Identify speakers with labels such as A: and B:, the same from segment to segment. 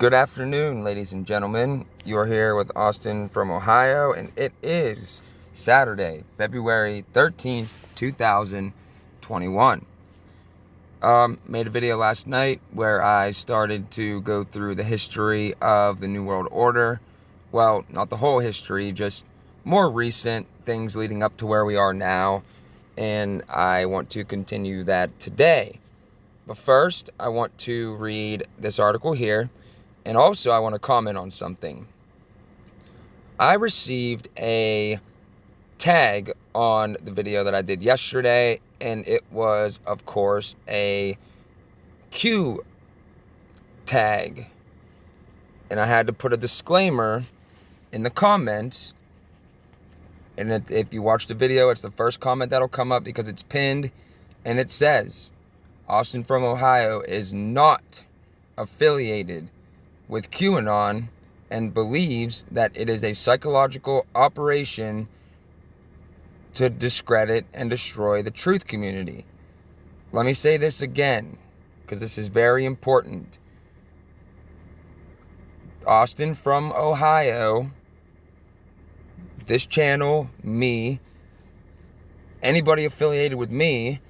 A: Good afternoon, ladies and gentlemen. You are here with Austin from Ohio, and it is Saturday, February 13th, 2021. Made a video last night where I started to go through the history of the New World Order. Well, not the whole history, just more recent things leading up to where we are now, and I want to continue that today. But first, I want to read this article here. And also, I want to comment on something. I received a tag on the video that I did yesterday, and it was, of course, a Q tag. And I had to put a disclaimer in the comments. And if you watch the video, it's the first comment that'll come up because it's pinned. And it says, Austin from Ohio is not affiliated with QAnon and believes that it is a psychological operation to discredit and destroy the truth community. Let me say this again, because this is very important. Austin from Ohio, this channel, me, anybody affiliated with me,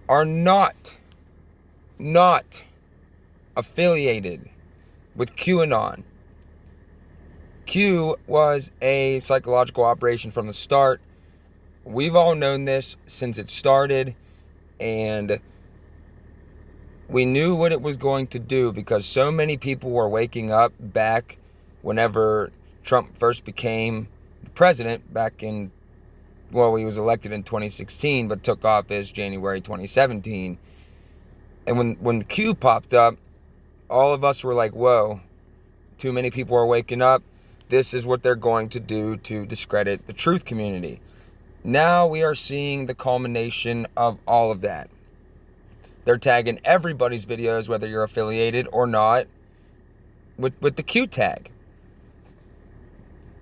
A: are not affiliated with QAnon. Q was a psychological operation from the start. We've all known this since it started, and we knew what it was going to do because so many people were waking up back whenever Trump first became the president back in, well, he was elected in 2016 but took office January 2017. And when the Q popped up, all of us were like, whoa, too many people are waking up. This is what they're going to do to discredit the truth community. Now we are seeing the culmination of all of that. They're tagging everybody's videos, whether you're affiliated or not, with the Q tag.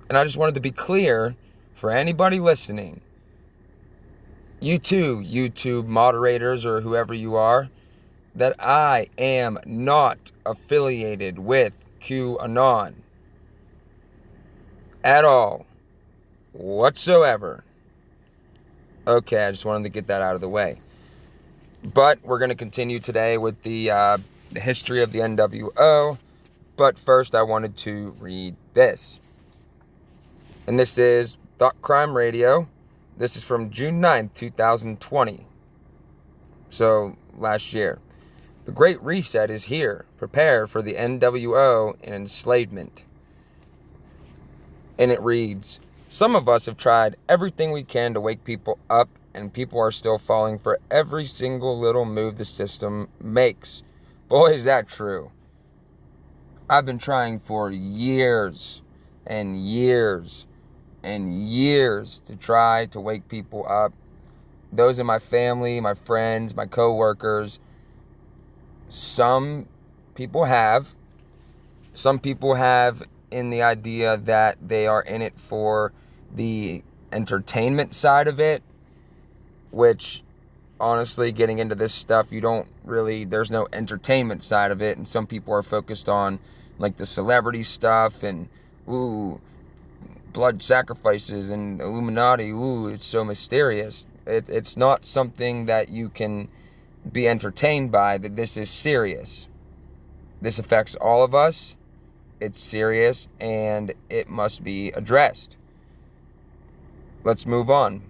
A: And I just wanted to be clear for anybody listening, you too, YouTube moderators or whoever you are, that I am not affiliated with QAnon at all, whatsoever. Okay, I just wanted to get that out of the way. But we're going to continue today with the history of the NWO. But first, I wanted to read this. And this is Thought Crime Radio. This is from June 9th, 2020. So, last year. The Great Reset is here. Prepare for the NWO and enslavement. And it reads, some of us have tried everything we can to wake people up, and people are still falling for every single little move the system makes. Boy, is that true. I've been trying for years and years and years to try to wake people up. Those in my family, my friends, my co-workers. Some people have in the idea that they are in it for the entertainment side of it, which honestly, getting into this stuff, there's no entertainment side of it, and some people are focused on like the celebrity stuff and blood sacrifices and Illuminati, it's so mysterious. It's not something that you can be entertained by. That this is serious. This affects all of us. It's serious and it must be addressed. Let's move on.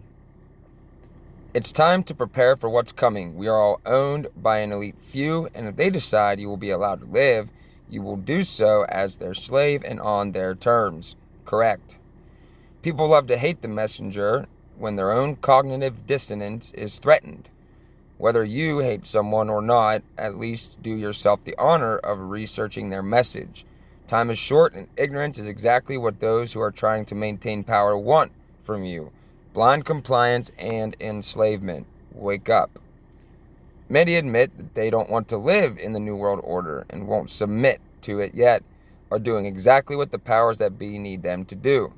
A: It's time to prepare for what's coming. We are all owned by an elite few, and if they decide you will be allowed to live, you will do so as their slave and on their terms. Correct. People love to hate the messenger when their own cognitive dissonance is threatened. Whether you hate someone or not, at least do yourself the honor of researching their message. Time is short, and ignorance is exactly what those who are trying to maintain power want from you. Blind compliance and enslavement. Wake up. Many admit that they don't want to live in the New World Order and won't submit to it yet, are doing exactly what the powers that be need them to do.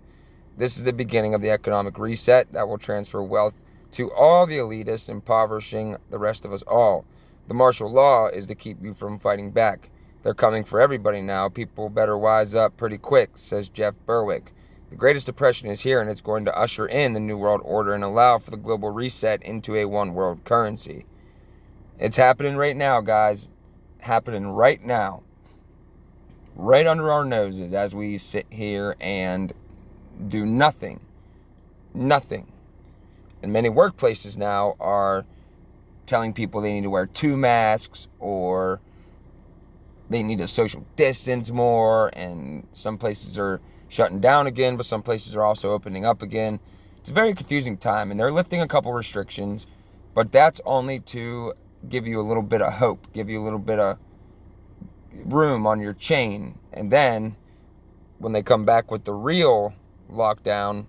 A: This is the beginning of the economic reset that will transfer wealth to all the elitists, impoverishing the rest of us all. The martial law is to keep you from fighting back. They're coming for everybody now. People better wise up pretty quick, says Jeff Berwick. The Greatest Depression is here, and it's going to usher in the New World Order and allow for the global reset into a one-world currency. It's happening right now, guys. Happening right now. Right under our noses as we sit here and do nothing. Nothing. And many workplaces now are telling people they need to wear 2 masks, or they need to social distance more, and some places are shutting down again, but some places are also opening up again. It's a very confusing time, and they're lifting a couple restrictions, but that's only to give you a little bit of hope, give you a little bit of room on your chain. And then when they come back with the real lockdown,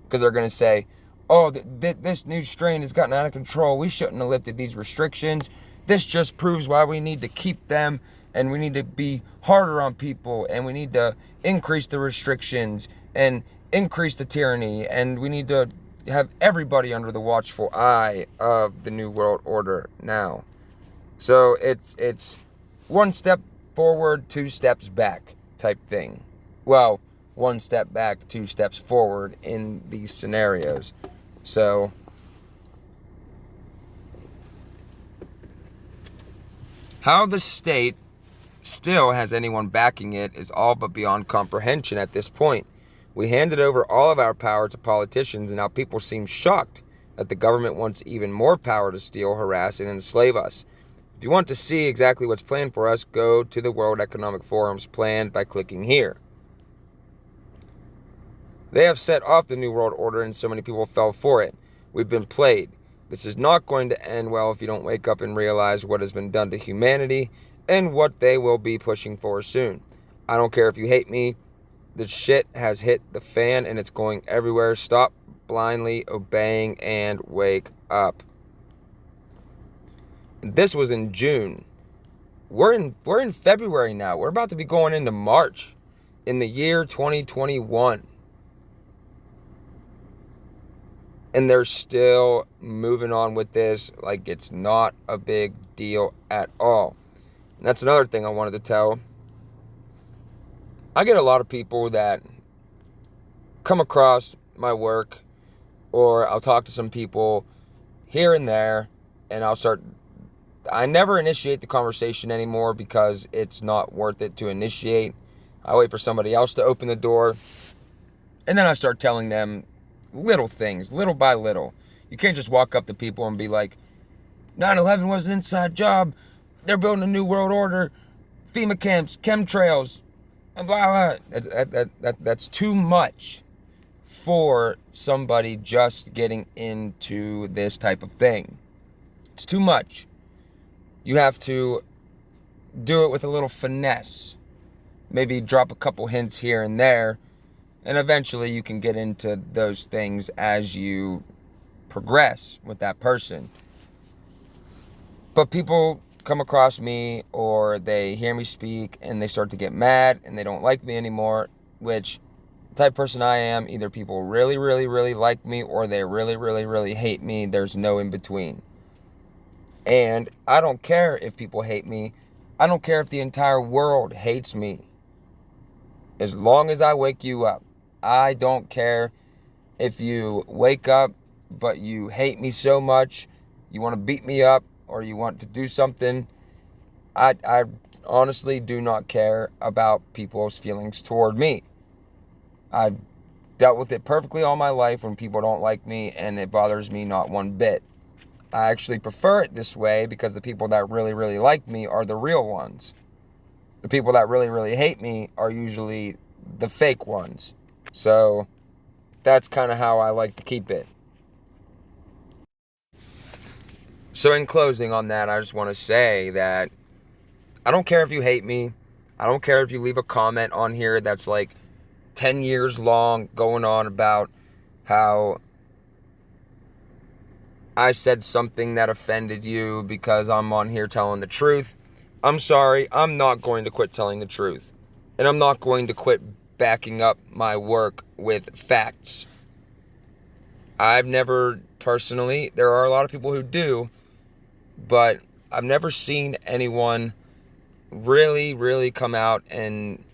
A: because they're going to say, oh, this new strain has gotten out of control, we shouldn't have lifted these restrictions, this just proves why we need to keep them, and we need to be harder on people, and we need to increase the restrictions and increase the tyranny, and we need to have everybody under the watchful eye of the New World Order now. So it's 1 step forward, 2 steps back type thing. Well, 1 step back, 2 steps forward in these scenarios. So how the state still has anyone backing it is all but beyond comprehension at this point. We handed over all of our power to politicians, and now people seem shocked that the government wants even more power to steal, harass, and enslave us. If you want to see exactly what's planned for us, go to the World Economic Forum's plan by clicking here. They have set off the New World Order, and so many people fell for it. We've been played. This is not going to end well if you don't wake up and realize what has been done to humanity and what they will be pushing for soon. I don't care if you hate me. The shit has hit the fan, and it's going everywhere. Stop blindly obeying and wake up. This was in June. We're in February now. We're about to be going into March in the year 2021. And they're still moving on with this like it's not a big deal at all. And that's another thing I wanted to tell. I get a lot of people that come across my work, or I'll talk to some people here and there, and I never initiate the conversation anymore because it's not worth it to initiate. I wait for somebody else to open the door, and then I start telling them little things, little by little. You can't just walk up to people and be like, 9/11 was an inside job, they're building a new world order, FEMA camps, chemtrails, and blah, blah. That's too much for somebody just getting into this type of thing. It's too much. You have to do it with a little finesse. Maybe drop a couple hints here and there, and eventually you can get into those things as you progress with that person. But people come across me, or they hear me speak, and they start to get mad, and they don't like me anymore, which the type of person I am, either people really, really, really like me, or they really, really, really hate me. There's no in between. And I don't care if people hate me. I don't care if the entire world hates me. As long as I wake you up. I don't care if you wake up, but you hate me so much, you want to beat me up, or you want to do something. I honestly do not care about people's feelings toward me. I've dealt with it perfectly all my life when people don't like me, and it bothers me not one bit. I actually prefer it this way because the people that really, really like me are the real ones. The people that really, really hate me are usually the fake ones. So that's kind of how I like to keep it. So in closing on that, I just want to say that I don't care if you hate me. I don't care if you leave a comment on here that's like 10 years long going on about how I said something that offended you because I'm on here telling the truth. I'm sorry, I'm not going to quit telling the truth. And I'm not going to quit backing up my work with facts. I've never personally, there are a lot of people who do, but I've never seen anyone really, really come out and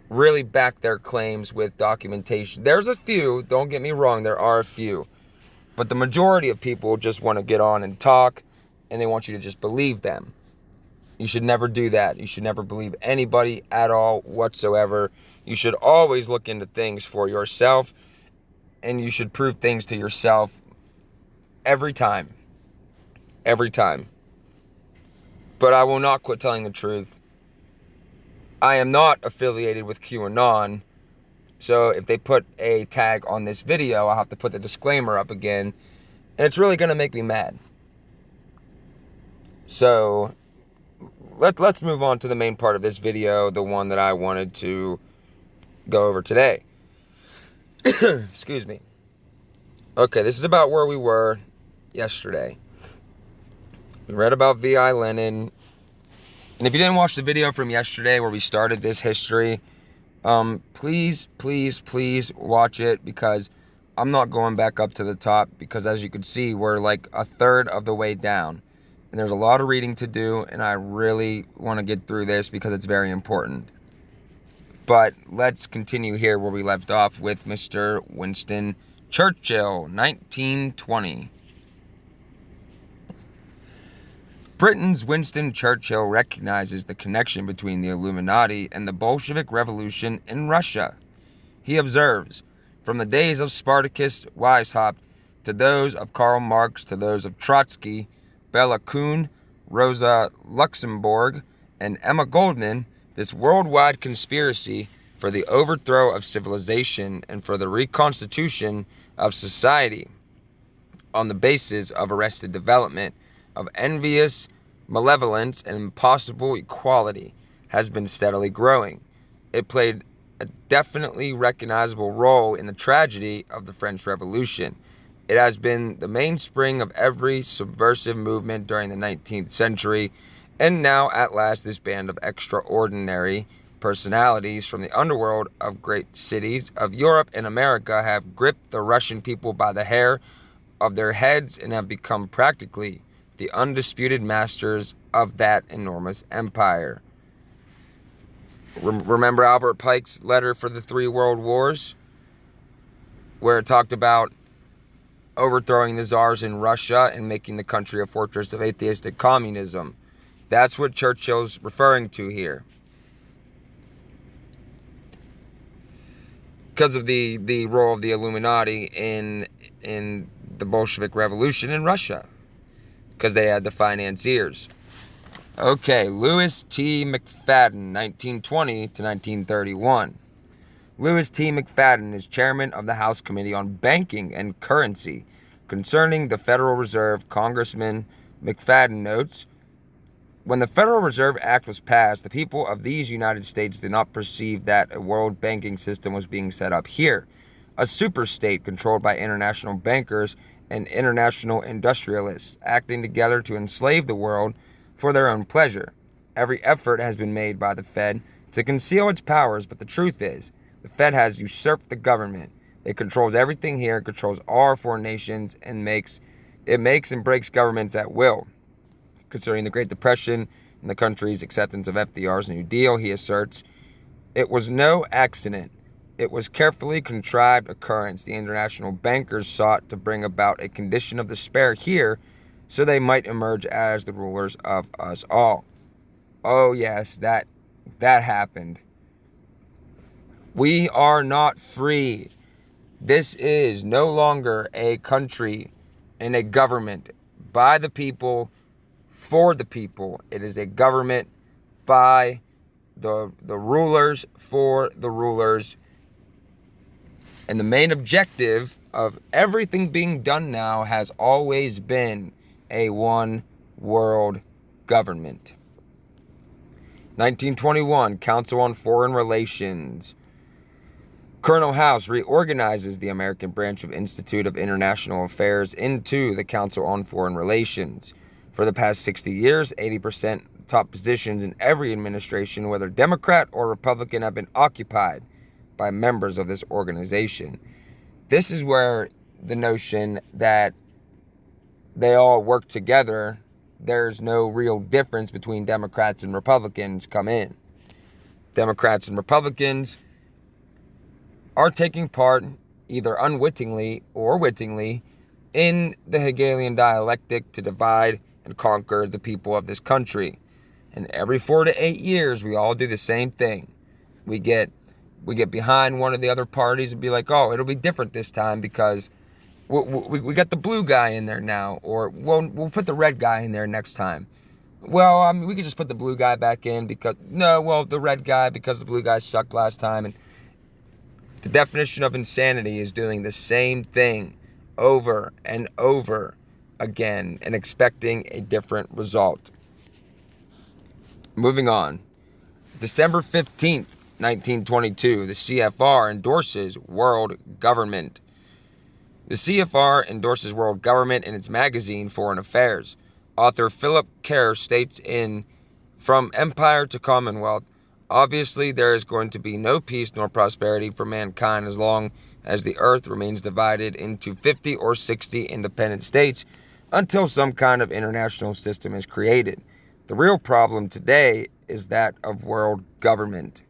A: really back their claims with documentation. There's a few, don't get me wrong, there are a few. But the majority of people just want to get on and talk, and they want you to just believe them. You should never do that. You should never believe anybody at all whatsoever. You should always look into things for yourself, and you should prove things to yourself every time. Every time. But I will not quit telling the truth. I am not affiliated with QAnon, so if they put a tag on this video, I'll have to put the disclaimer up again, and it's really going to make me mad. So, let's move on to the main part of this video, the one that I wanted to go over today. Excuse me. Okay, this is about where we were yesterday. We read about V.I. Lenin. And if you didn't watch the video from yesterday where we started this history, please watch it, because I'm not going back up to the top, because as you can see, we're like a third of the way down. And there's a lot of reading to do, and I really want to get through this because it's very important. But let's continue here where we left off with Mr. Winston Churchill, 1920. Britain's Winston Churchill recognizes the connection between the Illuminati and the Bolshevik Revolution in Russia. He observes, from the days of Spartacus Weishaupt to those of Karl Marx to those of Trotsky, Bela Kun, Rosa Luxemburg, and Emma Goldman, this worldwide conspiracy for the overthrow of civilization and for the reconstitution of society on the basis of arrested development, of envious malevolence and impossible equality, has been steadily growing. It played a definitely recognizable role in the tragedy of the French Revolution. It has been the mainspring of every subversive movement during the 19th century, and now at last this band of extraordinary personalities from the underworld of great cities of Europe and America have gripped the Russian people by the hair of their heads and have become practically the undisputed masters of that enormous empire. Remember Albert Pike's letter for the 3 World Wars, where it talked about overthrowing the czars in Russia and making the country a fortress of atheistic communism? That's what Churchill's referring to here. Because of the role of the Illuminati in the Bolshevik Revolution in Russia. Because they had the financiers. Okay, Louis T. McFadden, 1920 to 1931. Louis T. McFadden is chairman of the House Committee on Banking and Currency. Concerning the Federal Reserve, Congressman McFadden notes, when the Federal Reserve Act was passed, the people of these United States did not perceive that a world banking system was being set up here, a superstate controlled by international bankers and international industrialists acting together to enslave the world for their own pleasure. Every effort has been made by the Fed to conceal its powers, but the truth is, the Fed has usurped the government. It controls everything here, controls all our foreign nations, and makes and breaks governments at will. Concerning the Great Depression and the country's acceptance of FDR's New Deal, he asserts, it was no accident. It was carefully contrived occurrence. The international bankers sought to bring about a condition of despair here so they might emerge as the rulers of us all. Oh yes, that happened. We are not free. This is no longer a country and a government by the people, for the people. It is a government by the rulers, for the rulers. And the main objective of everything being done now has always been a one world government. 1921, Council on Foreign Relations. Colonel House reorganizes the American branch of Institute of International Affairs into the Council on Foreign Relations. For the past 60 years, 80% top positions in every administration, whether Democrat or Republican, have been occupied by members of this organization. This is where the notion that they all work together there's no real difference between Democrats and Republicans come in. Democrats and Republicans are taking part, either unwittingly or wittingly, in the Hegelian dialectic to divide and conquer the people of this country. And every 4 to 8 years, we all do the same thing. We get behind one of the other parties and be like, oh, it'll be different this time because we got the blue guy in there now, or we'll put the red guy in there next time. Well, I mean, we could just put the blue guy back in because, no, well, the red guy because the blue guy sucked last time. And the definition of insanity is doing the same thing over and over again and expecting a different result. Moving on. December 15th, 1922, the CFR endorses world government. The CFR endorses world government in its magazine Foreign Affairs. Author Philip Kerr states in From Empire to Commonwealth, obviously there is going to be no peace nor prosperity for mankind as long as the earth remains divided into 50 or 60 independent states until some kind of international system is created. The real problem today is that of world government.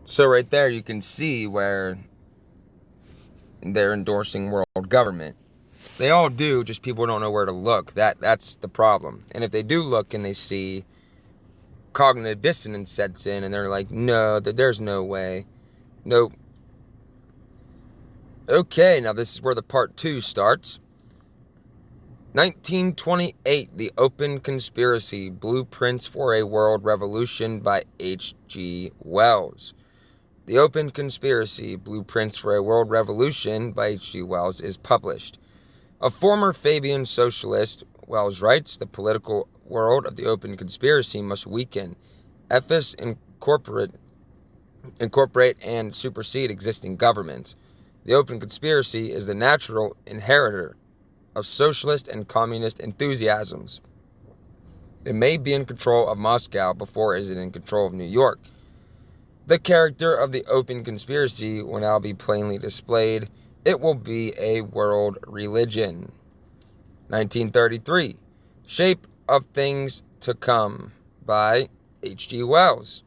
A: So right there you can see where they're endorsing world government. They all do, just people don't know where to look. That's the problem. And if they do look and they see, cognitive dissonance sets in and they're like, no, there's no way. Nope. Okay, now this is where the part 2 starts. 1928, The Open Conspiracy, Blueprints for a World Revolution by H.G. Wells. The Open Conspiracy, Blueprints for a World Revolution by H.G. Wells is published. A former Fabian socialist, Wells writes, the political world of the open conspiracy must weaken, efface, incorporate and supersede existing governments. The open conspiracy is the natural inheritor of socialist and communist enthusiasms. It may be in control of Moscow before it is in control of New York. The character of the open conspiracy will now be plainly displayed. It will be a world religion. 1933, Shape of Things to Come by H.G. Wells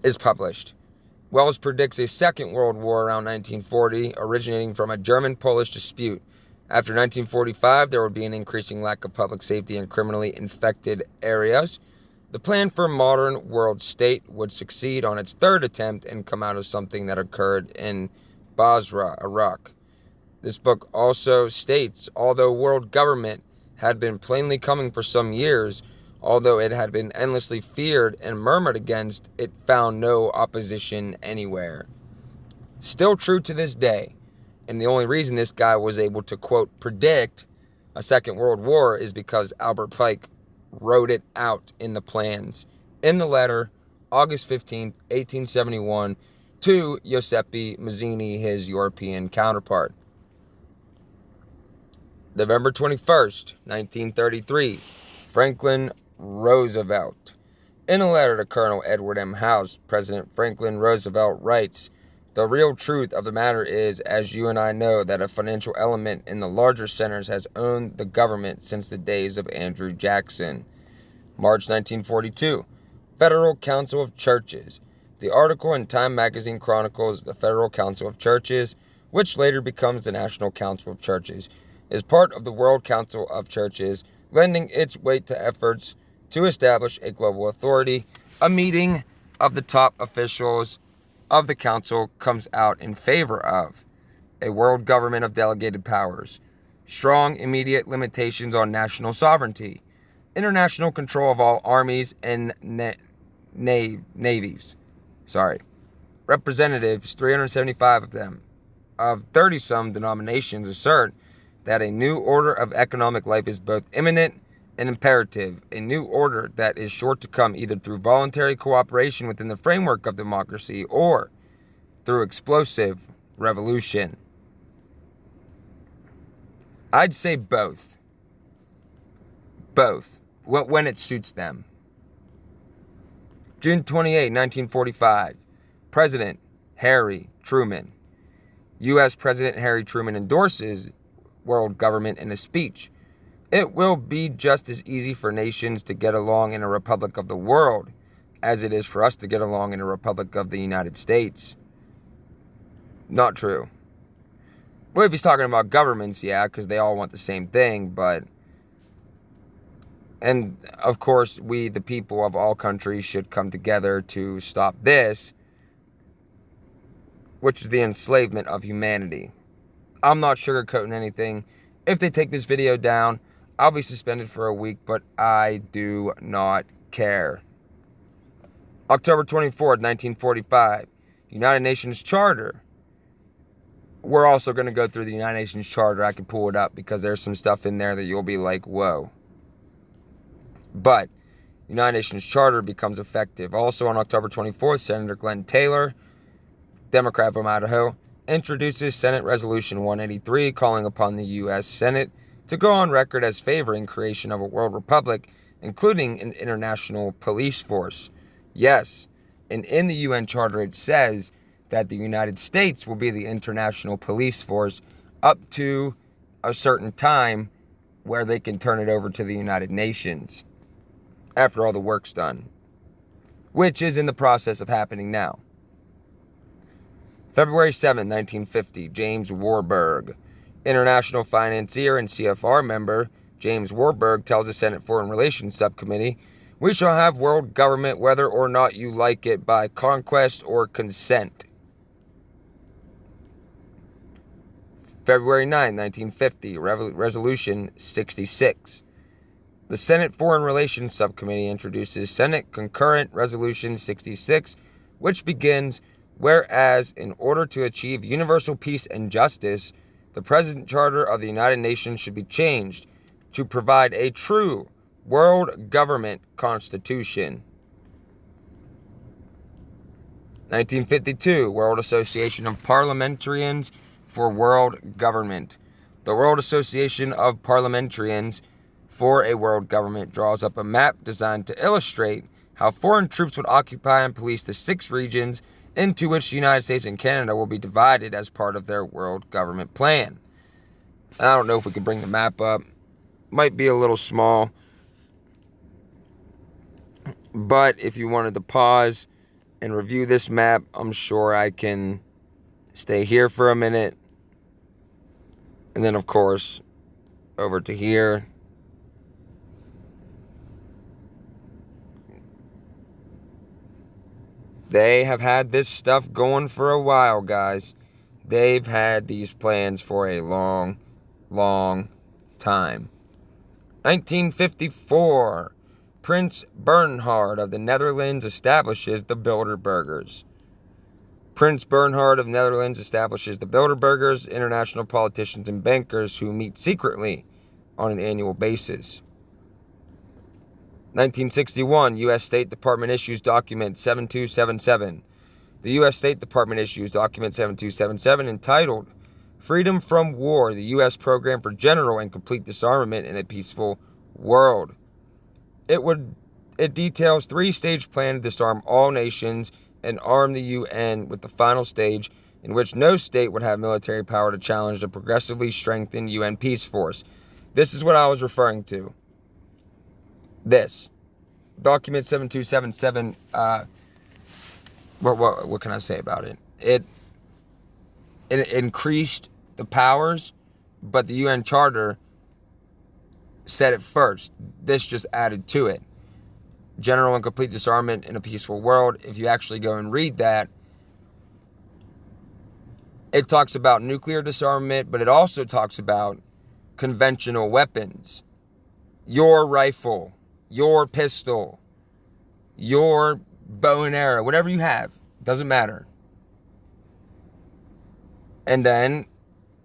A: is published. Wells predicts a second world war around 1940, originating from a German-Polish dispute. After 1945, there would be an increasing lack of public safety in criminally infected areas. The plan for a modern world state would succeed on its third attempt and come out of something that occurred in Basra, Iraq. This book also states, although world government had been plainly coming for some years, although it had been endlessly feared and murmured against, it found no opposition anywhere. Still true to this day, and the only reason this guy was able to, quote, predict a second world war is because Albert Pike wrote it out in the plans. In the letter, August 15th, 1871, to Giuseppe Mazzini, his European counterpart. November 21st, 1933, Franklin Roosevelt. In a letter to Colonel Edward M. House, President Franklin Roosevelt writes, "The real truth of the matter is, as you and I know, that a financial element in the larger centers has owned the government since the days of Andrew Jackson." March 1942, Federal Council of Churches. The article in Time magazine chronicles the Federal Council of Churches, which later becomes the National Council of Churches, is part of the World Council of Churches, lending its weight to efforts to establish a global authority. A meeting of the top officials of the council comes out in favor of a world government of delegated powers, strong immediate limitations on national sovereignty, international control of all armies and navies. Representatives, 375 of them, of 30-some denominations, assert that a new order of economic life is both imminent and imperative, a new order that is sure to come either through voluntary cooperation within the framework of democracy or through explosive revolution. I'd say both. Both. When it suits them. June 28, 1945. President Harry Truman. U.S. President Harry Truman endorses world government in a speech. It will be just as easy for nations to get along in a republic of the world as it is for us to get along in a republic of the United States. Not true. Well, if he's talking about governments, yeah, because they all want the same thing, but... And, of course, we, the people of all countries, should come together to stop this, which is the enslavement of humanity. I'm not sugarcoating anything. If they take this video down, I'll be suspended for a week, but I do not care. October 24th, 1945, United Nations Charter. We're also going to go through the United Nations Charter. I can pull it up because there's some stuff in there that you'll be like, whoa. But United Nations Charter becomes effective. Also on October 24th, Senator Glenn Taylor, Democrat from Idaho, introduces Senate Resolution 183 calling upon the U.S. Senate to go on record as favoring creation of a world republic, including an international police force. Yes, and in the UN Charter it says that the United States will be the international police force up to a certain time where they can turn it over to the United Nations after all the work's done, which is in the process of happening now. February 7, 1950, James Warburg, international financier and CFR member. James Warburg tells the Senate Foreign Relations Subcommittee, "We shall have world government whether or not you like it, by conquest or consent." February 9, 1950, Resolution 66. The Senate Foreign Relations Subcommittee introduces Senate Concurrent Resolution 66, which begins, "Whereas, in order to achieve universal peace and justice, the present Charter of the United Nations should be changed to provide a true world government constitution." 1952, World Association of Parliamentarians for World Government. The World Association of Parliamentarians for a World Government draws up a map designed to illustrate how foreign troops would occupy and police the 6 regions into which the United States and Canada will be divided as part of their world government plan. I don't know if we can bring the map up. Might be a little small. But if you wanted to pause and review this map, I'm sure I can stay here for a minute. And then, of course, over to here. They have had this stuff going for a while, guys. They've had these plans for a long, long time. 1954. Prince Bernhard of the Netherlands establishes the Bilderbergers. Prince Bernhard of Netherlands establishes the Bilderbergers, international politicians and bankers who meet secretly on an annual basis. 1961, U.S. State Department issues Document 7277. The U.S. State Department issues Document 7277 entitled Freedom from War, the U.S. Program for General and Complete Disarmament in a Peaceful World. It details 3-stage plan to disarm all nations and arm the UN, with the final stage in which no state would have military power to challenge the progressively strengthened UN peace force. This is what I was referring to. This. Document 7277, what can I say about it? It increased the powers, but the UN Charter said it first. This just added to it. General and complete disarmament in a peaceful world. If you actually go and read that, it talks about nuclear disarmament, but it also talks about conventional weapons. Your rifle, your pistol, your bow and arrow, whatever you have, doesn't matter. And then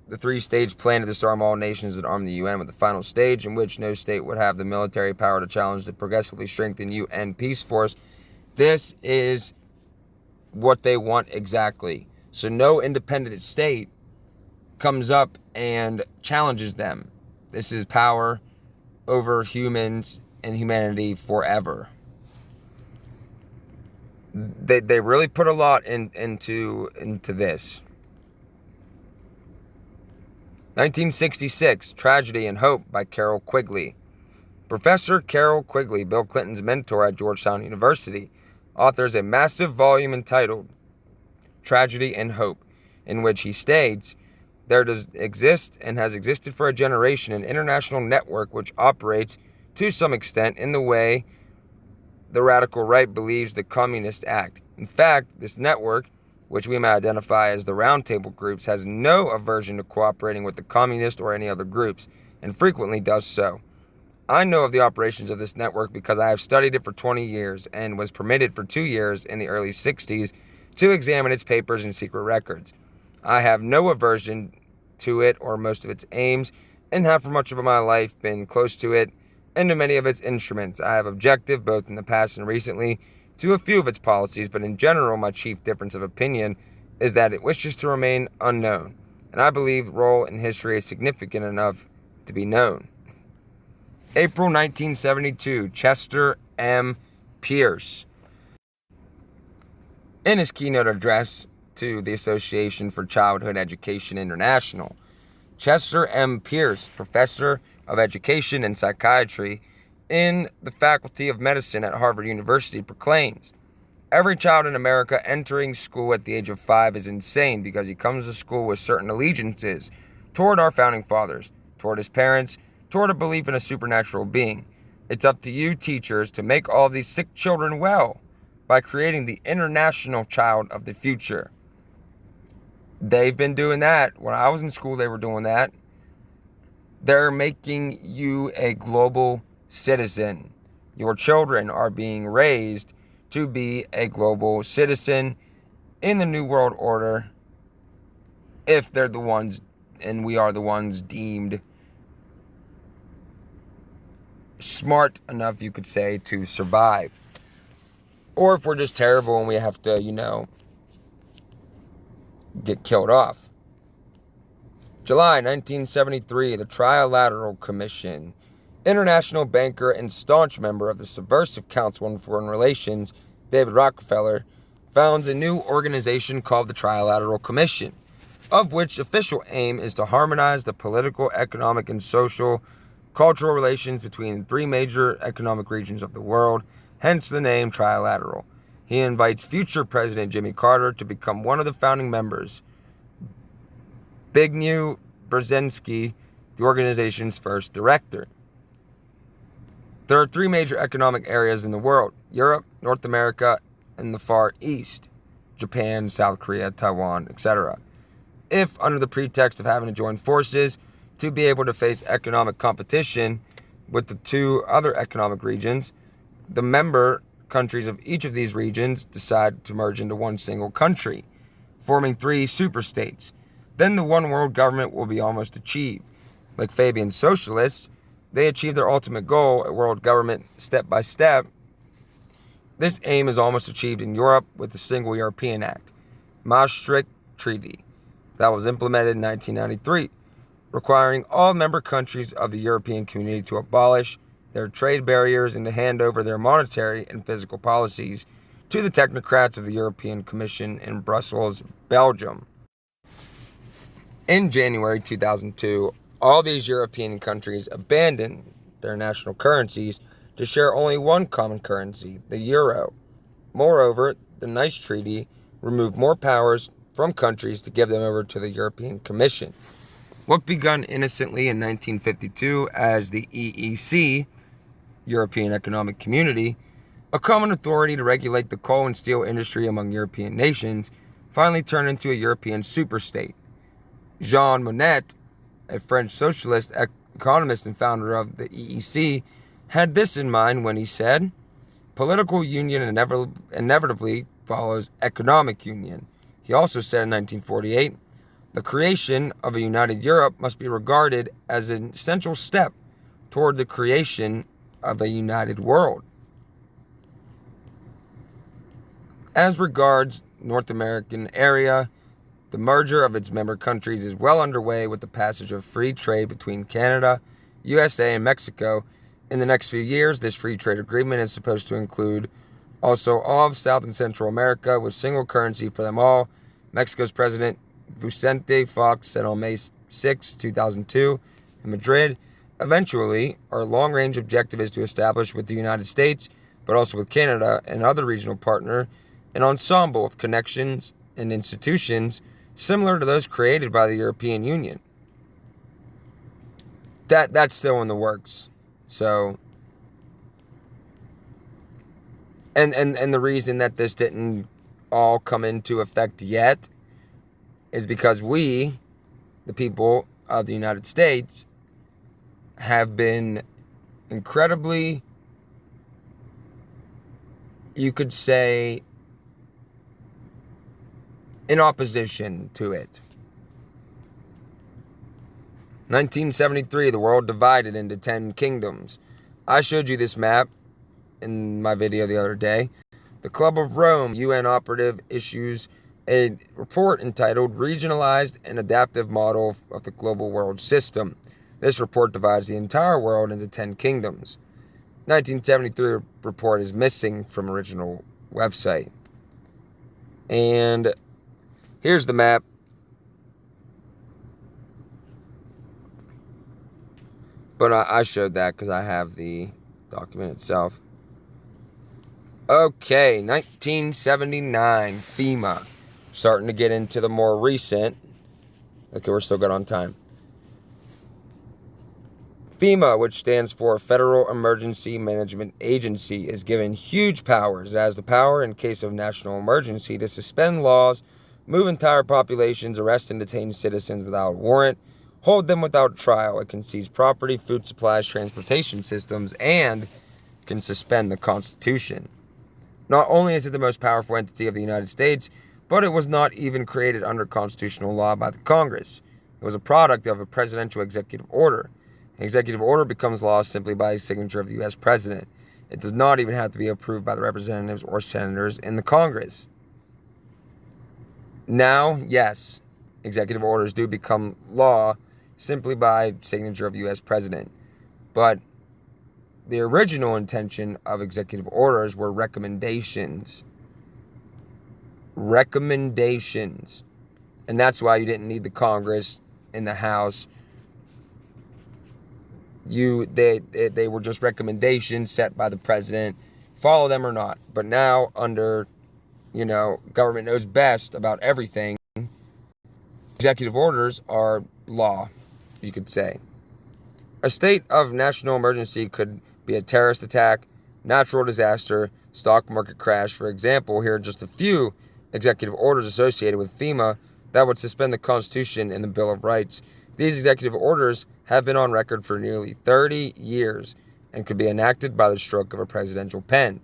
A: the 3-stage plan to disarm all nations and arm the UN, with the final stage in which no state would have the military power to challenge the progressively strengthened UN peace force. This is what they want exactly. So no independent state comes up and challenges them. This is power over humans and humanity forever. They really put a lot into this. 1966, Tragedy and Hope by Carol Quigley. Professor Carol Quigley, Bill Clinton's mentor at Georgetown University, authors a massive volume entitled Tragedy and Hope, in which he states, there does exist and has existed for a generation an international network which operates to some extent in the way the radical right believes the communists act. In fact, this network, which we may identify as the roundtable groups, has no aversion to cooperating with the communists or any other groups, and frequently does so. I know of the operations of this network because I have studied it for 20 years and was permitted for 2 years in the early 60s to examine its papers and secret records. I have no aversion to it or most of its aims, and have for much of my life been close to it and to many of its instruments. I have objected, both in the past and recently, to a few of its policies, but in general my chief difference of opinion is that it wishes to remain unknown, and I believe role in history is significant enough to be known. April 1972, Chester M. Pierce. In his keynote address to the Association for Childhood Education International, Chester M. Pierce, professor of education and psychiatry in the Faculty of Medicine at Harvard University, proclaims, every child in America entering school at the age of 5 is insane because he comes to school with certain allegiances toward our founding fathers, toward his parents, toward a belief in a supernatural being. It's up to you, teachers, to make all of these sick children well by creating the international child of the future. They've been doing that. When I was in school, they were doing that. They're making you a global citizen. Your children are being raised to be a global citizen in the New World Order if they're the ones, and we are the ones deemed smart enough, you could say, to survive. Or if we're just terrible and we have to, get killed off. July 1973, the Trilateral Commission. International banker and staunch member of the Subversive Council on Foreign Relations, David Rockefeller, founds a new organization called the Trilateral Commission, of which official aim is to harmonize the political, economic, and social cultural relations between 3 major economic regions of the world, hence the name Trilateral. He invites future President Jimmy Carter to become one of the founding members. Zbigniew Brzezinski, the organization's first director. There are 3 major economic areas in the world: Europe, North America, and the Far East, Japan, South Korea, Taiwan, etc. If, under the pretext of having to join forces to be able to face economic competition with the 2 other economic regions, the member countries of each of these regions decide to merge into one single country, forming 3 superstates. Then the one world government will be almost achieved. Like Fabian socialists, they achieve their ultimate goal, a world government, step by step. This aim is almost achieved in Europe with the Single European Act, Maastricht Treaty, that was implemented in 1993, requiring all member countries of the European Community to abolish their trade barriers and to hand over their monetary and physical policies to the technocrats of the European Commission in Brussels, Belgium. In January 2002, all these European countries abandoned their national currencies to share only one common currency, the euro. Moreover, the Nice Treaty removed more powers from countries to give them over to the European Commission. What begun innocently in 1952 as the EEC, European Economic Community, a common authority to regulate the coal and steel industry among European nations, finally turned into a European superstate. Jean Monnet, a French socialist economist and founder of the EEC, had this in mind when he said, "Political union inevitably follows economic union." He also said in 1948, "The creation of a united Europe must be regarded as an essential step toward the creation of a united world." As regards North American area, the merger of its member countries is well underway with the passage of free trade between Canada, USA, and Mexico. In the next few years, this free trade agreement is supposed to include also all of South and Central America with single currency for them all. Mexico's President Vicente Fox said on May 6, 2002 in Madrid. Eventually, our long-range objective is to establish with the United States, but also with Canada and other regional partner, an ensemble of connections and institutions similar to those created by the European Union. That's still in the works. So, and the reason that this didn't all come into effect yet is because we, the people of the United States, have been incredibly, you could say, in opposition to it. 1973, the world divided into 10 kingdoms. I showed you this map in my video the other day. The Club of Rome, UN operative, issues a report entitled Regionalized and Adaptive Model of the Global World System. This report divides the entire world into 10 kingdoms. 1973 report is missing from original website. And here's the map. But I showed that because I have the document itself. Okay, 1979, FEMA. Starting to get into the more recent. Okay, we're still good on time. FEMA, which stands for Federal Emergency Management Agency, is given huge powers. It has the power, in case of national emergency, to suspend laws, move entire populations, arrest and detain citizens without warrant, hold them without trial. It can seize property, food supplies, transportation systems, and can suspend the Constitution. Not only is it the most powerful entity of the United States, but it was not even created under constitutional law by the Congress. It was a product of a presidential executive order. An executive order becomes law simply by a signature of the U.S. President. It does not even have to be approved by the representatives or senators in the Congress. Now, yes, executive orders do become law simply by signature of U.S. President. But the original intention of executive orders were recommendations. Recommendations. And that's why you didn't need the Congress in the House. They were just recommendations set by the president. Follow them or not. But now, under, government knows best about everything, executive orders are law, you could say. A state of national emergency could be a terrorist attack, natural disaster, stock market crash. For example, here are just a few executive orders associated with FEMA that would suspend the Constitution and the Bill of Rights. These executive orders have been on record for nearly 30 years and could be enacted by the stroke of a presidential pen.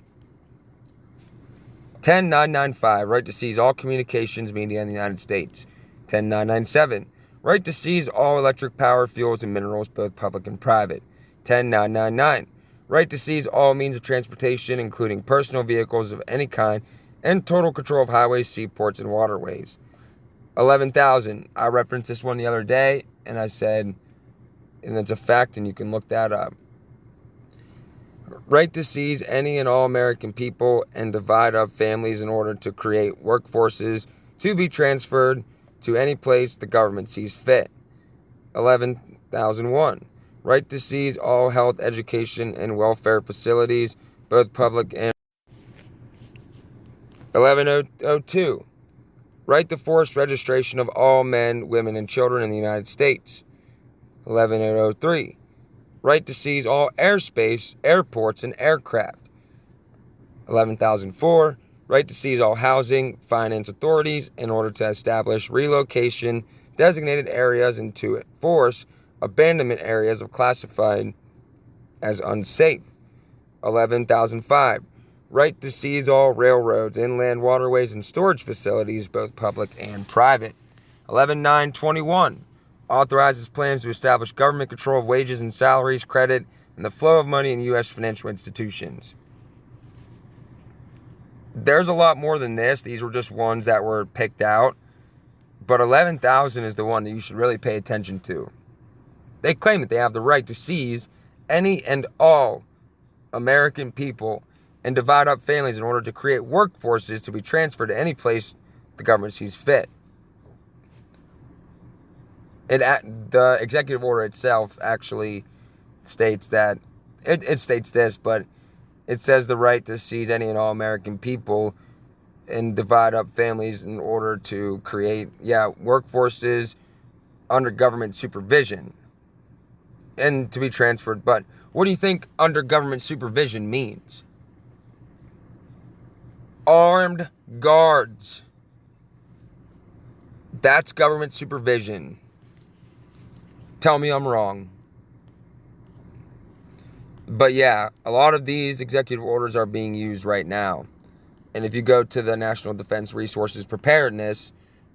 A: 10995, right to seize all communications media in the United States. 10997, right to seize all electric power, fuels, and minerals, both public and private. 10999, right to seize all means of transportation, including personal vehicles of any kind, and total control of highways, seaports, and waterways. 11,000, I referenced this one the other day, and I said, and it's a fact, and you can look that up. Right to seize any and all American people and divide up families in order to create workforces to be transferred to any place the government sees fit. 11,001, right to seize all health, education, and welfare facilities, both public and 1102, right to forced registration of all men, women, and children in the United States. 1103, right to seize all airspace, airports, and aircraft. 11,004, right to seize all housing, finance authorities in order to establish relocation, designated areas, and to enforce abandonment areas of classified as unsafe. 11,005, right to seize all railroads, inland waterways, and storage facilities, both public and private. 11,921, authorizes plans to establish government control of wages and salaries, credit, and the flow of money in U.S. financial institutions. There's a lot more than this. These were just ones that were picked out. But 11,000 is the one that you should really pay attention to. They claim that they have the right to seize any and all American people and divide up families in order to create workforces to be transferred to any place the government sees fit. The executive order itself actually states that, it states this, but it says the right to seize any and all American people and divide up families in order to create, workforces under government supervision and to be transferred. But what do you think under government supervision means? Armed guards. That's government supervision. Tell me I'm wrong. But yeah, a lot of these executive orders are being used right now. And if you go to the National Defense Resources Preparedness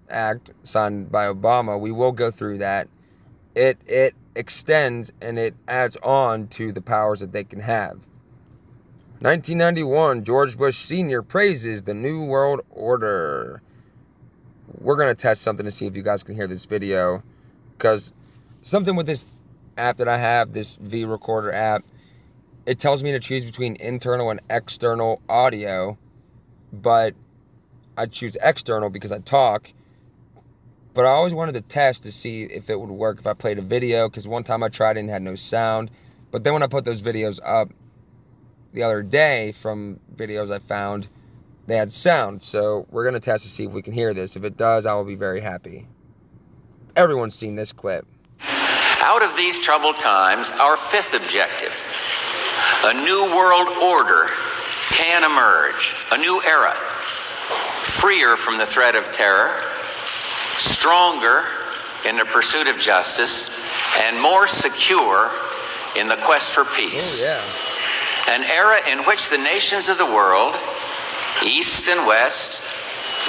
A: Act signed by Obama, we will go through that. It extends and it adds on to the powers that they can have. 1991, George Bush Sr. praises the New World Order. We're going to test something to see if you guys can hear this video. Because something with this app that I have, this V Recorder app, it tells me to choose between internal and external audio. But I choose external because I talk. But I always wanted to test to see if it would work if I played a video. Because one time I tried it and had no sound. But then when I put those videos up the other day from videos I found, they had sound. So we're going to test to see if we can hear this. If it does, I will be very happy. Everyone's seen this clip.
B: Out of these troubled times, our fifth objective, a new world order can emerge, a new era, freer from the threat of terror, stronger in the pursuit of justice, and more secure in the quest for peace.
A: Oh, yeah.
B: An era in which the nations of the world, East and West,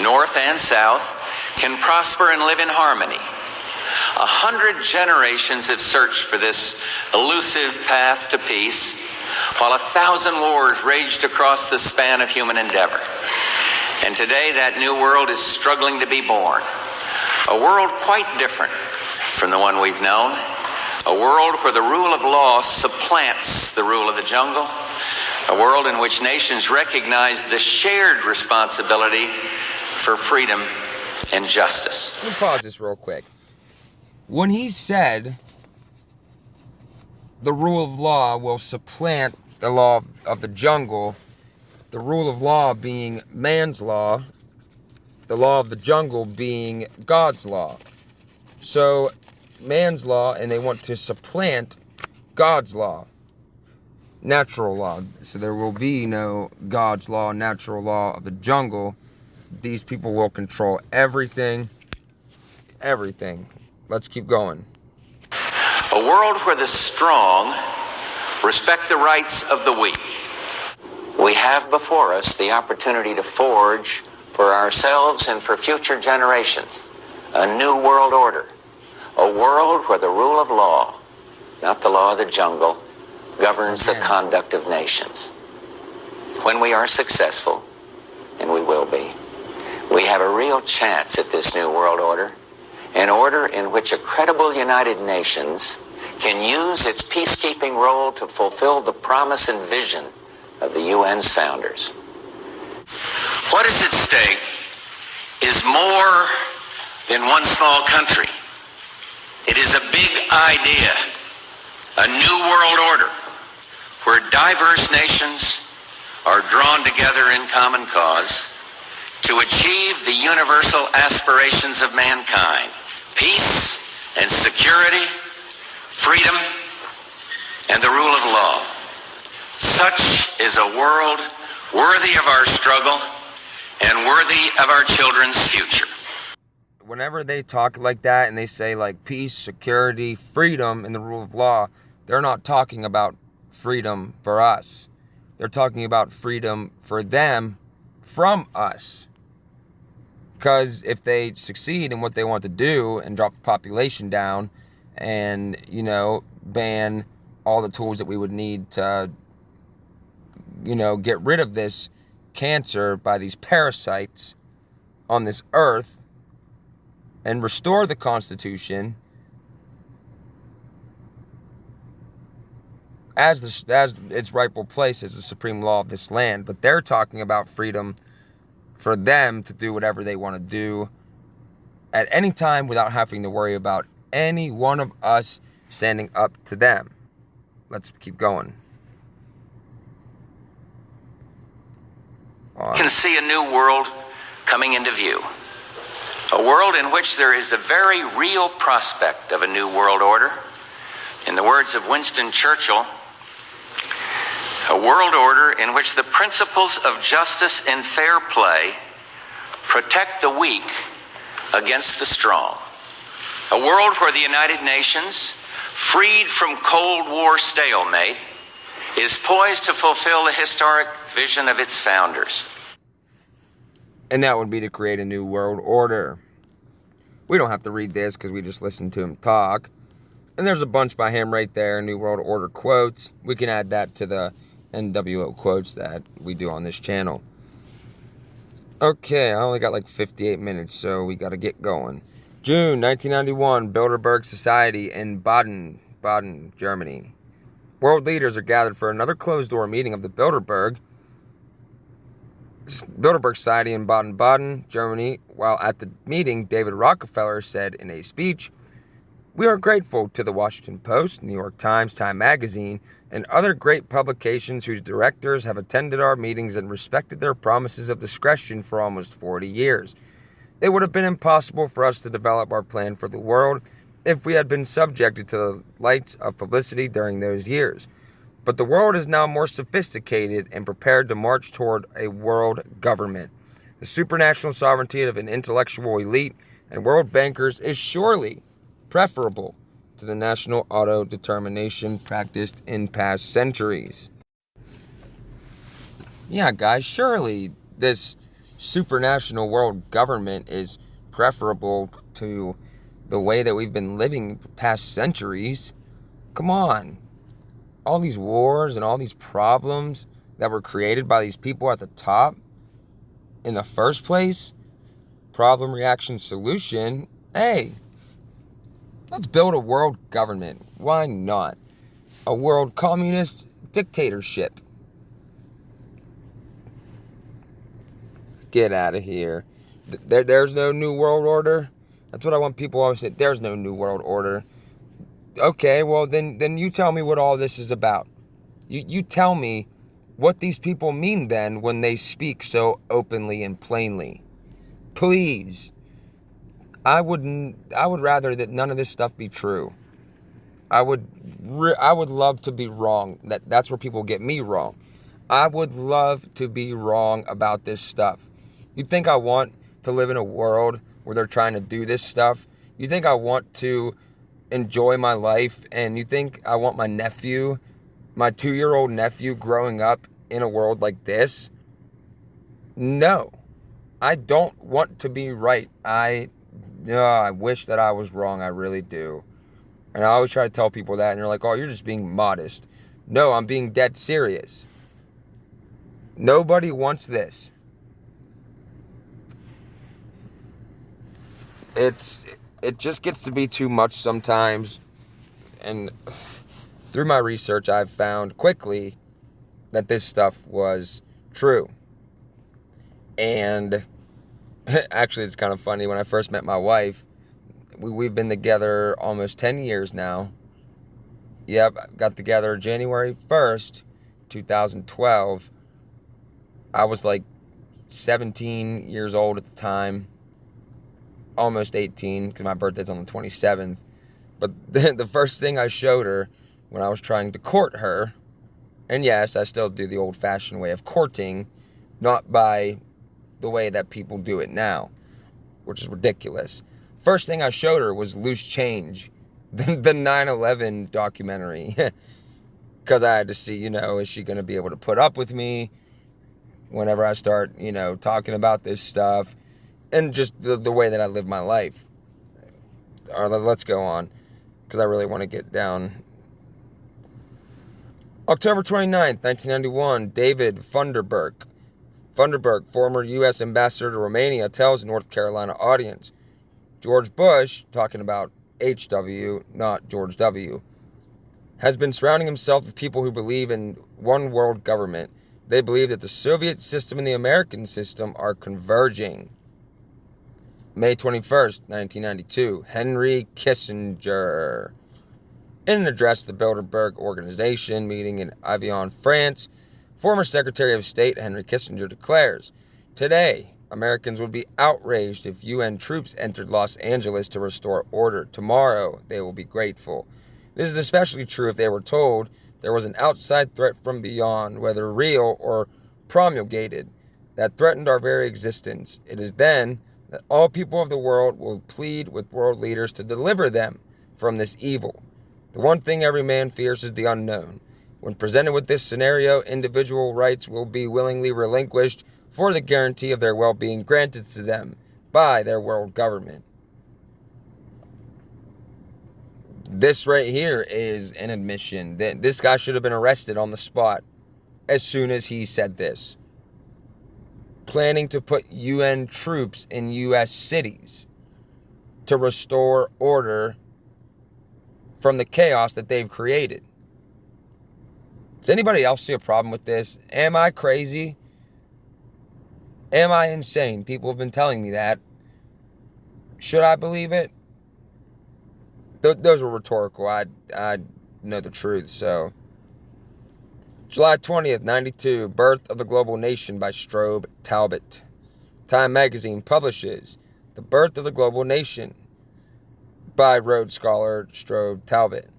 B: North and South, can prosper and live in harmony. 100 generations have searched for this elusive path to peace, while 1,000 wars raged across the span of human endeavor. And today that new world is struggling to be born. A world quite different from the one we've known. A world where the rule of law supplants the rule of the jungle. A world in which nations recognize the shared responsibility for freedom and justice.
A: Let me pause this real quick. When he said the rule of law will supplant the law of the jungle, the rule of law being man's law, the law of the jungle being God's law. So man's law, and they want to supplant God's law, natural law. So there will be no God's law, natural law of the jungle. These people will control everything. Let's keep going.
B: A world where the strong respect the rights of the weak. We have before us the opportunity to forge for ourselves and for future generations a new world order. A world where the rule of law, not the law of the jungle, governs the conduct of nations. When we are successful, and we will be, we have a real chance at this new world order, an order in which a credible United Nations can use its peacekeeping role to fulfill the promise and vision of the UN's founders. What is at stake is more than one small country. It is a big idea, a new world order, where diverse nations are drawn together in common cause to achieve the universal aspirations of mankind: peace and security, freedom, and the rule of law. Such is a world worthy of our struggle and worthy of our children's future.
A: Whenever they talk like that and they say like peace, security, freedom, and the rule of law, they're not talking about freedom for us. They're talking about freedom for them from us. Because if they succeed in what they want to do and drop the population down and, ban all the tools that we would need to, get rid of this cancer by these parasites on this earth and restore the Constitution as its rightful place as the supreme law of this land. But they're talking about freedom for them to do whatever they want to do at any time without having to worry about any one of us standing up to them. Let's keep going.
B: Can see a new world coming into view. A world in which there is the very real prospect of a new world order. In the words of Winston Churchill, a world order in which the principles of justice and fair play protect the weak against the strong. A world where the United Nations, freed from Cold War stalemate, is poised to fulfill the historic vision of its founders.
A: And that would be to create a new world order. We don't have to read this because we just listened to him talk. And there's a bunch by him right there, New World Order quotes. We can add that to the NWO quotes that we do on this channel. Okay, I only got like 58 minutes, so we got to get going. June 1991, Bilderberg Society in Baden, Germany. World leaders are gathered for another closed-door meeting of the Bilderberg Society in Baden, Germany. While at the meeting, David Rockefeller said in a speech, "We are grateful to the Washington Post, New York Times, Time Magazine, and other great publications whose directors have attended our meetings and respected their promises of discretion for almost 40 years. It would have been impossible for us to develop our plan for the world if we had been subjected to the lights of publicity during those years. But the world is now more sophisticated and prepared to march toward a world government. The supranational sovereignty of an intellectual elite and world bankers is surely preferable to the national auto-determination practiced in past centuries." Yeah, guys, surely this supranational world government is preferable to the way that we've been living for past centuries. Come on. All these wars and all these problems that were created by these people at the top in the first place, problem, reaction, solution. Hey, let's build a world government. Why not? A world communist dictatorship. Get out of here. There's no new world order. That's what I want people always to say. There's no new world order. Okay, well, then you tell me what all this is about. You tell me what these people mean then when they speak so openly and plainly. Please. I would rather that none of this stuff be true. I would love to be wrong. That's where people get me wrong. I would love to be wrong about this stuff. You think I want to live in a world where they're trying to do this stuff? You think I want to enjoy my life? And you think I want my 2-year-old nephew growing up in a world like this? No. I don't want to be right. I wish that I was wrong. I really do. And I always try to tell people that, and they're like, "Oh, you're just being modest." No, I'm being dead serious. Nobody wants this. It just gets to be too much sometimes. And through my research, I've found quickly that this stuff was true. And actually, it's kind of funny. When I first met my wife, we've been together almost 10 years now. Yep, got together January 1st, 2012. I was like 17 years old at the time. Almost 18, because my birthday's on the 27th. But the first thing I showed her when I was trying to court her, and yes, I still do the old-fashioned way of courting, not by the way that people do it now, which is ridiculous. First thing I showed her was Loose Change, the 9/11 documentary, because I had to see, is she going to be able to put up with me whenever I start, talking about this stuff, and just the way that I live my life. All right, let's go on, because I really want to get down. October 29th, 1991, David Funderburk, former U.S. ambassador to Romania, tells a North Carolina audience, George Bush, talking about H.W., not George W., has been surrounding himself with people who believe in one world government. They believe that the Soviet system and the American system are converging. May 21st, 1992, Henry Kissinger. In an address to the Bilderberg Organization meeting in Avignon, France, former Secretary of State Henry Kissinger declares, "Today, Americans would be outraged if UN troops entered Los Angeles to restore order. Tomorrow, they will be grateful. This is especially true if they were told there was an outside threat from beyond, whether real or promulgated, that threatened our very existence. It is then that all people of the world will plead with world leaders to deliver them from this evil. The one thing every man fears is the unknown. When presented with this scenario, individual rights will be willingly relinquished for the guarantee of their well-being granted to them by their world government." This right here is an admission that this guy should have been arrested on the spot as soon as he said this. Planning to put UN troops in U.S. cities to restore order from the chaos that they've created. Does anybody else see a problem with this? Am I crazy? Am I insane? People have been telling me that. Should I believe it? Those were rhetorical. I know the truth, so. July 20th, 92, Birth of the Global Nation by Strobe Talbot. Time magazine publishes The Birth of the Global Nation by Rhodes Scholar Strobe Talbot.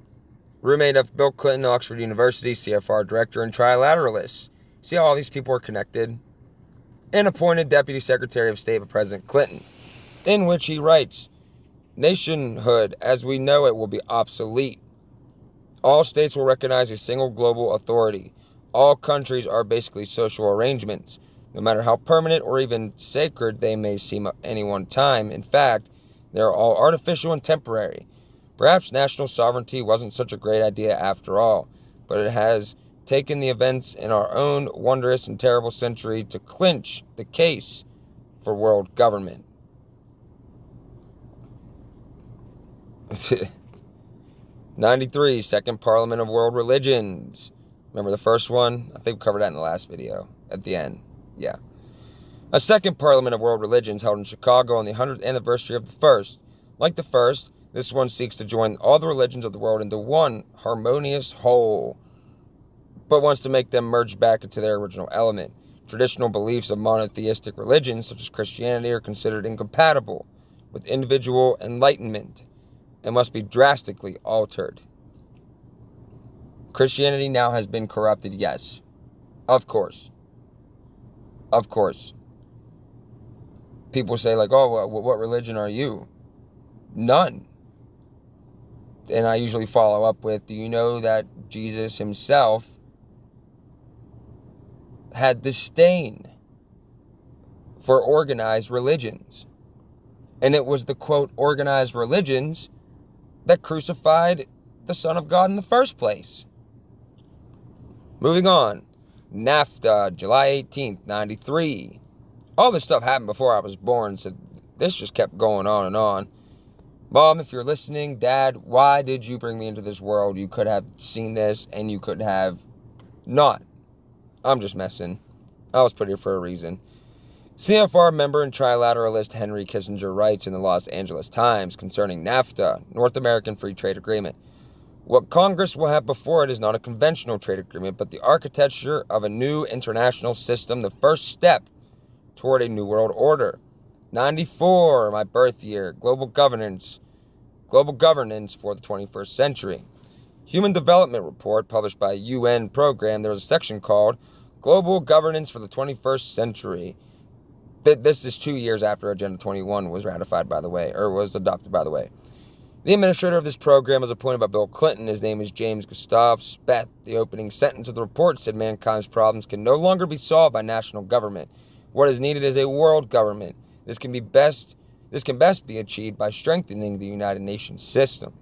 A: Roommate of Bill Clinton, Oxford University, CFR director, and trilateralist. See how all these people are connected? And appointed Deputy Secretary of State by President Clinton, in which he writes, "Nationhood, as we know it, will be obsolete. All states will recognize a single global authority. All countries are basically social arrangements, no matter how permanent or even sacred they may seem at any one time. In fact, they are all artificial and temporary. Perhaps national sovereignty wasn't such a great idea after all, but it has taken the events in our own wondrous and terrible century to clinch the case for world government." 93, Second Parliament of World Religions. Remember the first one? I think we covered that in the last video at the end. Yeah. A second Parliament of World Religions held in Chicago on the 100th anniversary of the first. Like the first, this one seeks to join all the religions of the world into one harmonious whole, but wants to make them merge back into their original element. Traditional beliefs of monotheistic religions, such as Christianity, are considered incompatible with individual enlightenment and must be drastically altered. Christianity now has been corrupted, yes. Of course. Of course. People say, like, oh, what religion are you? None. And I usually follow up with, do you know that Jesus himself had disdain for organized religions? And it was the, quote, organized religions that crucified the Son of God in the first place. Moving on. NAFTA, July 18th, 93. All this stuff happened before I was born, so this just kept going on and on. Mom, if you're listening, Dad, why did you bring me into this world? You could have seen this, and you could have not. I'm just messing. I was put here for a reason. CFR member and trilateralist Henry Kissinger writes in the Los Angeles Times concerning NAFTA, North American Free Trade Agreement. What Congress will have before it is not a conventional trade agreement, but the architecture of a new international system, the first step toward a new world order. 94, my birth year, global governance for the 21st century. Human Development Report, published by UN program, there was a section called Global Governance for the 21st Century. This is 2 years after Agenda 21 was ratified, by the way, or was adopted, by the way. The administrator of this program was appointed by Bill Clinton. His name is James Gustav Speth. The opening sentence of the report said mankind's problems can no longer be solved by national government. What is needed is a world government. This can best be achieved by strengthening the United Nations system.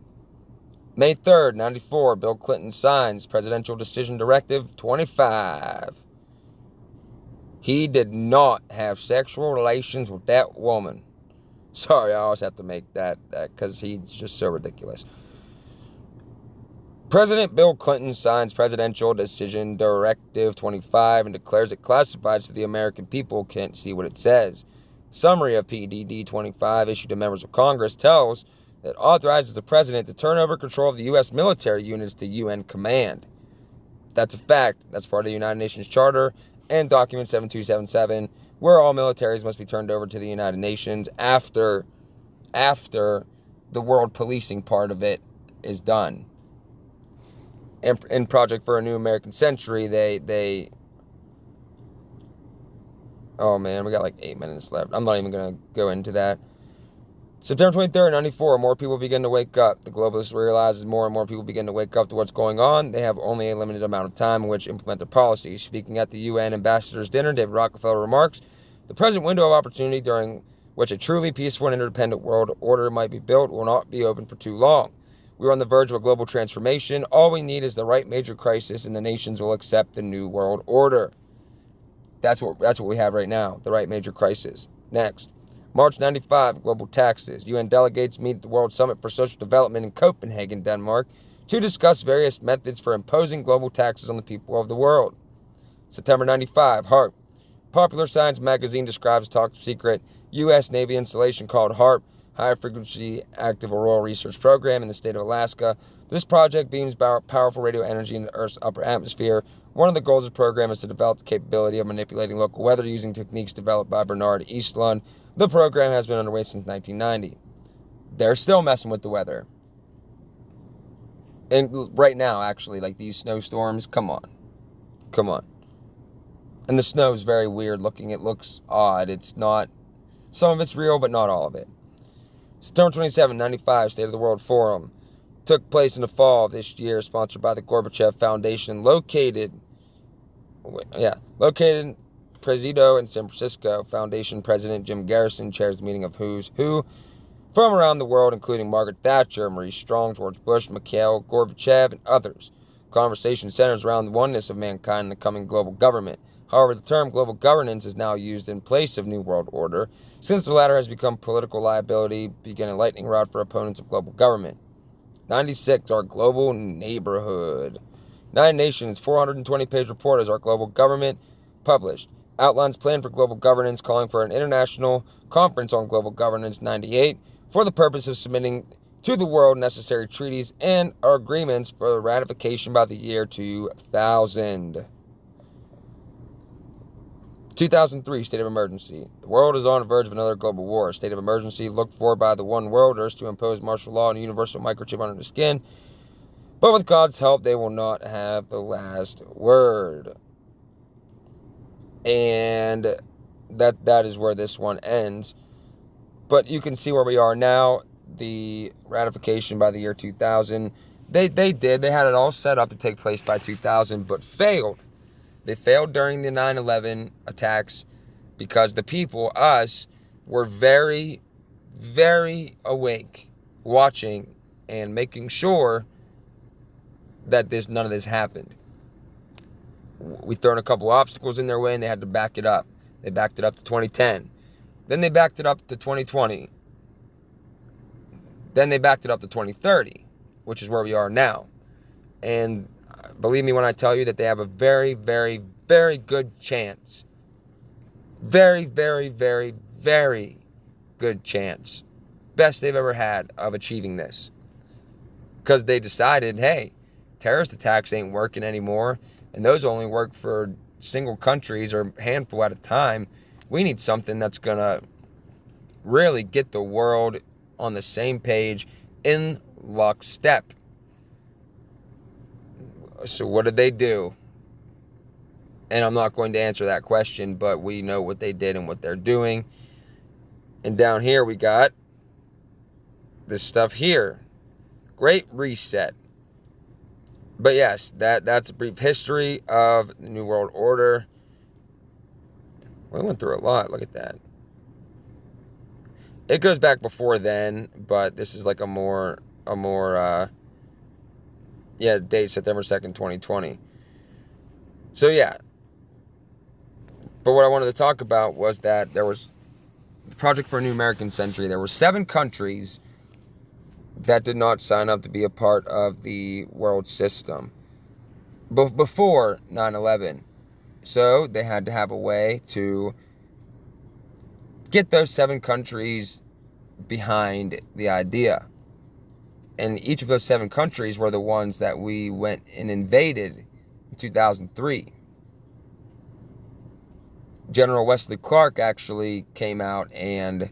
A: May 3rd, 94, Bill Clinton signs Presidential Decision Directive 25. He did not have sexual relations with that woman. Sorry, I always have to make that because he's just so ridiculous. President Bill Clinton signs Presidential Decision Directive 25 and declares it classified so the American people can't see what it says. Summary of PDD 25 issued to members of Congress tells that authorizes the president to turn over control of the U.S. military units to UN command. That's a fact. That's part of the United Nations Charter and Document 7277, where all militaries must be turned over to the United Nations after the world policing part of it is done. In Project for a New American Century, they oh man, we got like 8 minutes left. I'm not even going to go into that. September 23rd, 94, more people begin to wake up. The globalists realize as more and more people begin to wake up to what's going on, they have only a limited amount of time in which to implement their policies. Speaking at the UN Ambassadors' Dinner, David Rockefeller remarks, the present window of opportunity during which a truly peaceful and interdependent world order might be built will not be open for too long. We are on the verge of a global transformation. All we need is the right major crisis, and the nations will accept the new world order. That's what we have right now, the right major crisis. Next. March 95, global taxes. UN delegates meet at the World Summit for Social Development in Copenhagen, Denmark, to discuss various methods for imposing global taxes on the people of the world. September 95, HARP. Popular Science magazine describes top secret U.S. Navy installation called HARP, High Frequency Active Auroral Research Program in the state of Alaska. This project beams powerful radio energy into Earth's upper atmosphere. One of the goals of the program is to develop the capability of manipulating local weather using techniques developed by Bernard Eastlund. The program has been underway since 1990. They're still messing with the weather. And right now, actually, like these snowstorms, come on. And the snow is very weird looking. It looks odd. It's not, some of it's real, but not all of it. September 27, 95, State of the World Forum took place in the fall of this year, sponsored by the Gorbachev Foundation, located Presidio in San Francisco. Foundation President Jim Garrison chairs the meeting of who's who from around the world, including Margaret Thatcher, Maurice Strong, George Bush, Mikhail Gorbachev, and others. Conversation centers around the oneness of mankind and the coming global government. However, the term global governance is now used in place of New World Order, since the latter has become political liability, beginning a lightning rod for opponents of global government. 96, our global neighborhood. 9 Nations, 420-page report as our global government published. Outlines plan for global governance, calling for an international conference on global governance. 98, for the purpose of submitting to the world necessary treaties and agreements for ratification by the year 2000. 2003, state of emergency. The world is on the verge of another global war. State of emergency looked for by the one worlders to impose martial law and a universal microchip under the skin. But with God's help, they will not have the last word. And that is where this one ends. But you can see where we are now. The ratification by the year 2000. They had it all set up to take place by 2000, but failed. They failed during the 9/11 attacks because the people, us, were very, very awake, watching and making sure that none of this happened. We thrown a couple obstacles in their way and they had to back it up. They backed it up to 2010. Then they backed it up to 2020. Then they backed it up to 2030, which is where we are now. And believe me when I tell you that they have a very, very, very good chance. Very, very, very, very good chance. Best they've ever had of achieving this. Because they decided, hey, terrorist attacks ain't working anymore. And those only work for single countries or a handful at a time. We need something that's going to really get the world on the same page in lockstep. So what did they do? And I'm not going to answer that question, but we know what they did and what they're doing. And down here we got this stuff here. Great Reset. But yes, that's a brief history of the New World Order. We went through a lot. Look at that. It goes back before then, but this is like a more date September 2nd, 2020. So yeah. But what I wanted to talk about was that there was the Project for a New American Century. There were 7 countries that did not sign up to be a part of the world system before 9/11. So they had to have a way to get those 7 countries behind the idea. And each of those 7 countries were the ones that we went and invaded in 2003. General Wesley Clark actually came out and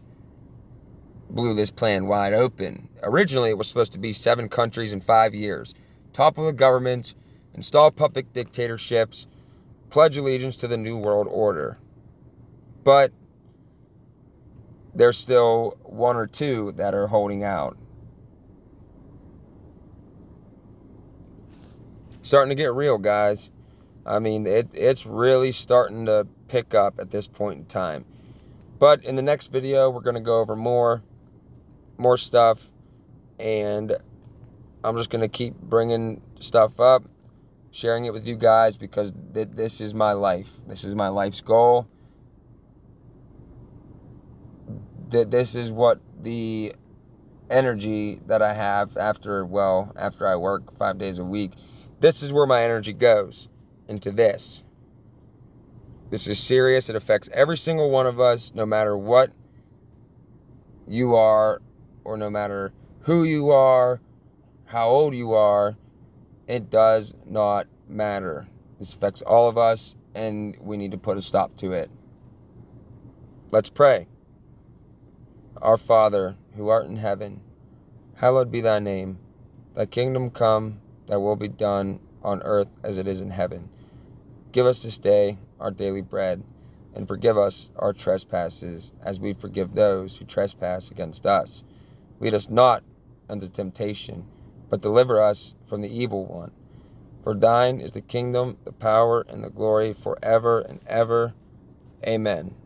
A: blew this plan wide open. Originally, it was supposed to be 7 countries in 5 years. Topple the government, install puppet dictatorships, pledge allegiance to the New World Order. But there's still 1 or 2 that are holding out. Starting to get real, guys. I mean, it's really starting to pick up at this point in time. But in the next video, we're going to go over more stuff. And I'm just going to keep bringing stuff up, sharing it with you guys, because this is my life. This is my life's goal. This is what the energy that I have after I work 5 days a week. This is where my energy goes, into this. This is serious. It affects every single one of us, no matter what you are, or no matter who you are, how old you are. It does not matter. This affects all of us, and we need to put a stop to it. Let's pray. Our Father, who art in heaven, hallowed be thy name. Thy kingdom come, thy will be done on earth as it is in heaven. Give us this day our daily bread, and forgive us our trespasses, as we forgive those who trespass against us. Lead us not into temptation, but deliver us from the evil one. For thine is the kingdom, the power, and the glory forever and ever. Amen.